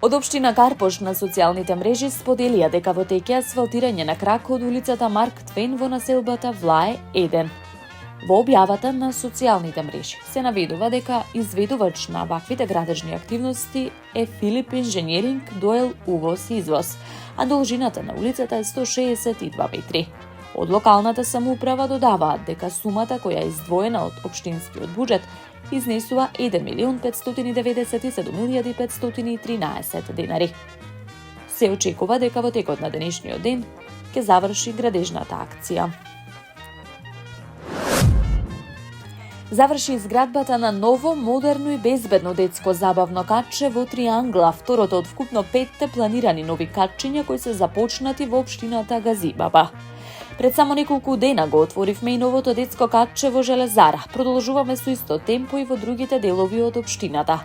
Од општина Карпош на социјалните мрежи споделија дека во теќе асфалтирање на крак од улицата Марк Твен во населбата Влае 1. Во објавата на социјалните мрежи се наведува дека изведувач на ваквите градежни активности е Филип Инженеринг Доел Увоз и Извоз, а должината на улицата е 162 метри. Од локалната самоуправа додаваат дека сумата која е издвоена од општинскиот буџет изнесува 1.597.513 денари. Се очекува дека во текот на денешниот ден ќе заврши градежната акција. Заврши изградбата на ново, модерно и безбедно детско забавно катче во Триангла, второто од вкупно 5 планирани нови катчиња кои се започнати во општината Газибаба. Пред само неколку дена го отворивме и новото детско катче во Железара. Продолжуваме со исто темпо и во другите делови од општината.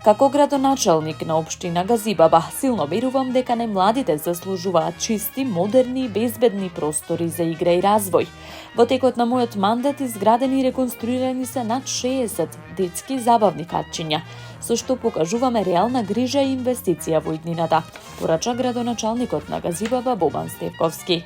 Како градоначалник на општина Газибаба, силно верувам дека најмладите заслужуваат чисти, модерни и безбедни простори за игра и развој. Во текот на мојот мандат изградени и реконструирани се над 60 детски забавни катчиња, со што покажуваме реална грижа и инвестиција во иднината, порача градоначалникот на Газибаба Бобан Стевковски.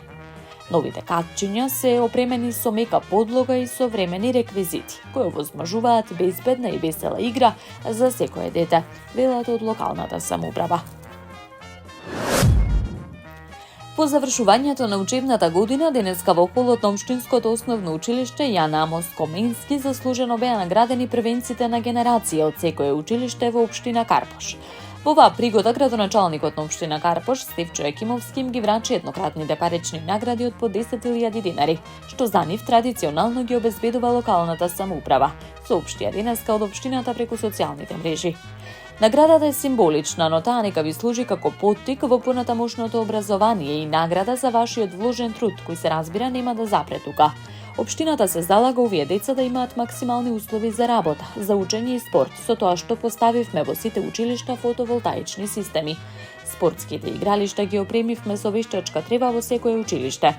Новите катчиња се опремени со мека подлога и современи реквизити, кои овозможуваат безбедна и весела игра за секое дете, велат од локалната самоуправа. По завршувањето на учебната година, денеска во холот на Општинското основно училиште Јан Амос Коменски заслужено беа наградени првенците на генерација од секое училиште во општина Карпош. Во оваа пригода градоначалникот на општина Карпош Стефчо Екимовски им ги врачи еднократните парични награди од по 10.000 денари, што за нив традиционално ги обезбедува локалната самоуправа, соопштија денеска од општината преку социјалните мрежи. Наградата е символична, но таа нека ви служи како поттик во понатамошното образование и награда за вашиот вложен труд, кој се разбира нема да запре тука. Општината се залага овие деца да имаат максимални услови за работа, за учење и спорт, со тоа што поставивме во сите училишта фотоволтаични системи. Спортските игралишта ги опремивме со вештачка трева во секое училиште.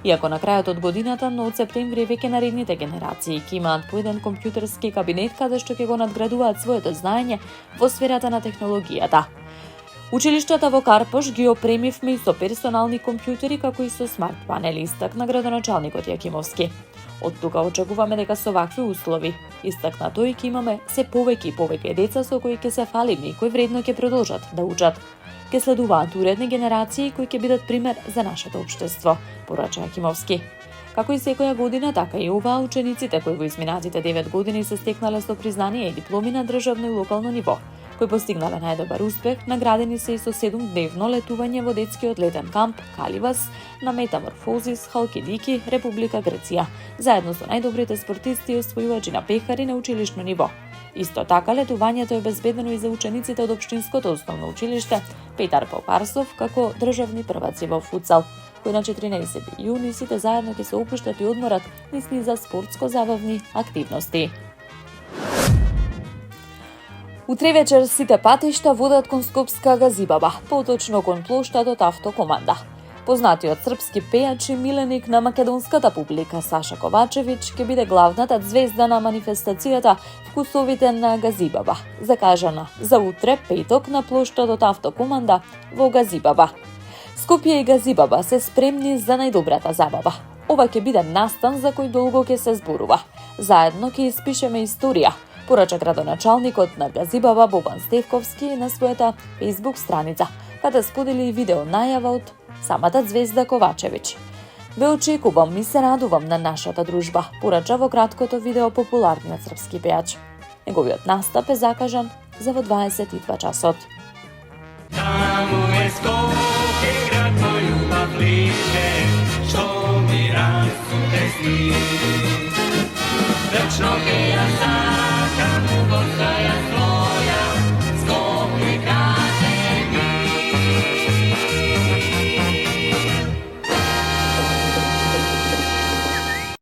Иако на крајот од годината, но од септември веќе наредните генерации ќе имаат по еден компјутерски кабинет каде што ќе го надградуваат своето знаење во сферата на технологијата. Училиштата во Карпош ги опремивме и со персонални компјутери како и со смарт панели, истакна градоначалникот Јакимовски. Од тука очекуваме дека со вакви услови, истакна тој ќе имаме се повеќе и повеќе деца со кои ќе се фалиме и кои вредно ќе продолжат да учат. Ќе следуваат уредни генерации кои ќе бидат пример за нашето општество, порача Јакимовски. Како и секоја година, така и оваа учениците кои во изминатите 9 години се стекнале со признание и дипломи на државно и локално ниво, кои постигнале најдобар успех, наградени се и со 7-дневно летување во детскиот летен камп Каливас на Метаморфозис, Халкидики, Република Грција, заедно со најдобрите спортисти и освојувачи на пехари на училишно ниво. Исто така, летувањето е безбедено и за учениците од Општинското основно училиште Петар Попарсов како државни прваци во футсал, кои на 14 јуни сите заедно ќе се опуштат и одморат низ за спортско-забавни активности. Утре вечер сите патишта водат кон Скопска Газибаба, поточно кон плоштадот Автокоманда. Познатиот српски пејач и миленик на македонската публика Саша Ковачевиќ ќе биде главната звезда на манифестацијата Вкусовите на Газибаба, закажана за утре петок на плоштадот Автокоманда во Газибаба. Скопје и Газибаба се спремни за најдобрата забава. Ова ќе биде настан за кој долго ќе се зборува. Заедно ќе испишеме историја, порача градоначалникот на Газибаба Бобан Стевковски на својата Facebook страница, каде сподели и видео најава од самата звезда Ковачевиќ. Ве очекувам и се радувам на нашата дружба, порача во краткото видео популарниот српски пејач. Неговиот настап е закажан за во 22 часот. Таму е Скопје, град мој љубав лише, што ми расуте сни. Вечно ќе ја сакам во